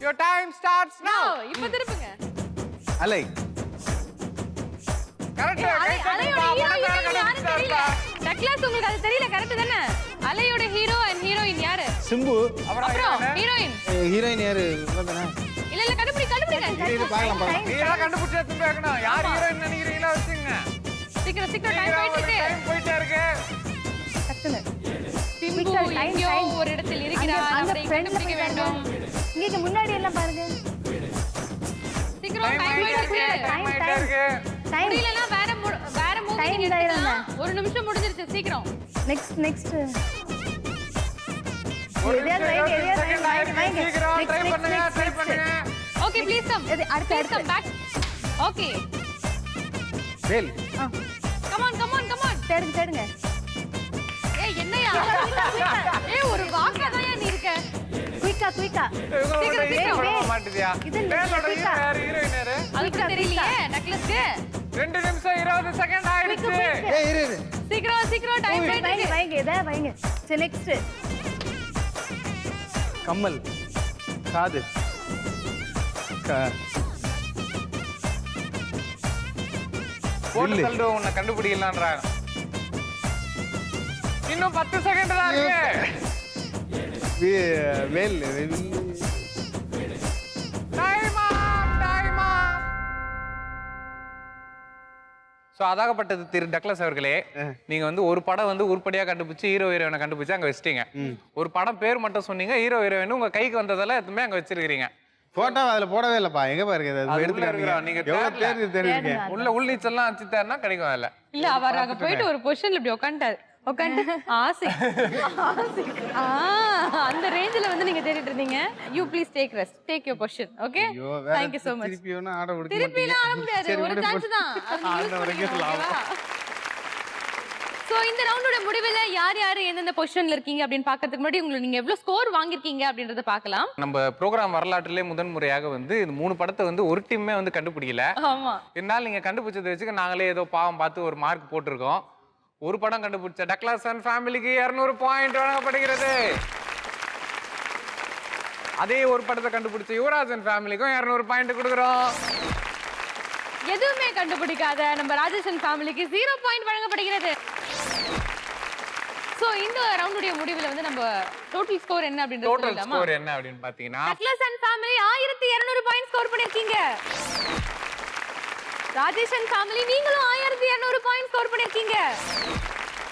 Your time starts now. இப்ப திருப்புங்க. அலை. Correct. அலையோட hero யாருன்னு தெரியல. டக்ளஸ் உங்களுக்கு அது தெரியல கரெக்ட் தானே? அலையோட ஹீரோ அண்ட் ஹீரோயின் யாரு? சிம்பு. அப்புறம் ஹீரோயின். ஹீரோயின் யாரு? இவதானே? இல்ல கண்டுபிடிங்க. ஹீரோயின் பார்க்கலாம். நீங்க கண்டுபிடிச்சா திரும்ப கேக்கணும். யார் ஹீரோயின் நினைக்கிறீங்களா வச்சுங்க. சீக்கிரம் டைம் போயிட்டு இருக்கு. டைம் போயிட்டே இருக்கு. டக்குனு சிம்பு எங்கேயோ ஒரு இடத்தில் இருக்கிறார். அவரை கண்டுபிடிக்க வேண்டும். இங்க முன்னாடி எல்லாம் பாருங்க. சீக்கிரம் டைம் போயிட்டு இருக்கு. முடியலனா வேற மூவி நீங்க எடுத்துக்கலாம். ஒரு நிமிஷம் முடிஞ்சிருச்சு சீக்கிரம். நெக்ஸ்ட் சீக்கிரம் ட்ரை பண்ணுங்க. Okay please come. அடுத்து come back. Okay well. Come on. தேடுங்க. ஏய் என்னையா? ஏய் ஒரு வாக்கா தான் நீ இருக்க. குயிக்கா சீக்கிரம். மாட்டுதியா? இது வேலோட ஹீரோயின் யாரு? அதுக்கு தெரியலையே டக்ளஸ்க்கு. 2 நிமிஷம் 20 செகண்ட் ஆயிடுச்சு. ஏய் இரு. சீக்கிரம் டைம் போயிட்டு வைங்க. சரி நெக்ஸ்ட் கம்மல். காது. போட்டு வில்லு. தள்ளுவோம் உன்னை கண்டுபிடிக்கலான்றாங்க. இன்னும் 10 செகண்ட் தான் இருக்கு. வேல். டைம் சோ அதாகப்பட்டது திரு டக்ளஸ் அவர்களே, நீங்க வந்து ஒரு படம் வந்து உருப்படியா கண்டுபிடிச்சு ஹீரோ ஹீரோயினை கண்டுபிடிச்சு அங்க வச்சிட்டீங்க. ஒரு படம் பேர் மட்டும் சொன்னீங்க, ஹீரோ ஹீரோயின் உங்க கைக்கு வந்ததால எதுவுமே அங்க வச்சிருக்கீங்க. போட்டோ அதுல போடவே இல்லப்பா. எங்க பாருங்க அது எடுத்துறாங்க. நீங்க எவ்வளவு பேர் தெரியுங்க. உள் நீச்சல்லாம் வச்சுட்டாருன்னா கிடைக்கும் அதுல. இல்ல அவர் அங்க போயிட்டு ஒரு பொசிஷன்ல இப்படி உட்கார்ந்தாரு. ஆசை அந்த ரேஞ்சில வந்து நீங்க தேடிட்டு இருந்தீங்க. You please take rest, take your position. Okay, thank you so much. திருப்பியோனா ஆட விடுங்க. திருப்பிலாம் ஆட முடியாது, ஒரு சான்ஸ் தான். ஆட வரைக்கும் சோ இந்த ரவுண்டோட முடிவுல யார் யார் எந்தெந்த பொசிஷன்ல இருக்கீங்க அப்படின்னு பாக்கிறதுக்கு முன்னாடி உங்களுக்கு நீங்க எவ்வளவு ஸ்கோர் வாங்கிருக்கீங்க அப்படின்றத பார்க்கலாம். நம்ம ப்ரோகிராம் வரலாற்றிலே முதன்முறையாக வந்து இந்த 3 படத்தை வந்து ஒரு டீமே வந்து கண்டுபிடிக்கல. ஆமா, என்னால நீங்க கண்டுபிடிச்சதை வச்சுக்க நாங்களே ஏதோ பாவம் பார்த்து ஒரு மார்க் போட்டிருக்கோம். ஒரு படம் கண்டுபிடிச்ச டக்ளஸ் அண்ட் ஃபேமிலிக்கு 200 பாயிண்ட் வழங்கப்படுகிறது. அதே ஒரு படத்தை கண்டுபிடிச்ச யுவராஜ் அண்ட் ஃபேமிலிக்கும் 200 பாயிண்ட் கொடுக்குறோம். எதுவுமே கண்டுபிடிக்காத நம்ம ராஜேஷ் அண்ட் ஃபேமிலிக்கு 0 பாயிண்ட் வழங்கப்படுகிறது. சோ இந்த ரவுண்டுடைய முடிவுல வந்து நம்ம டோட்டல் ஸ்கோர் என்ன அப்படின்றது டோட்டல் சொல்லலாமா? ஸ்கோர் என்ன அப்படின்னு பாத்தீங்கன்னா Douglas and family 1200 point score பண்ணிருக்கீங்க. ராஜேஷ் அண்ட் ஃபேமிலி நீங்களும் 1200 பாயிண்ட் ஸ்கோர் பண்ணிருக்கீங்க.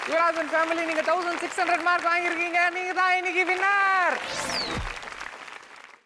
யுவராஜ் அண்ட் ஃபேமிலி நீங்க 1600 மார்க் வாங்கியிருக்கீங்க. நீங்க தான் இன்னைக்கு வின்னர்.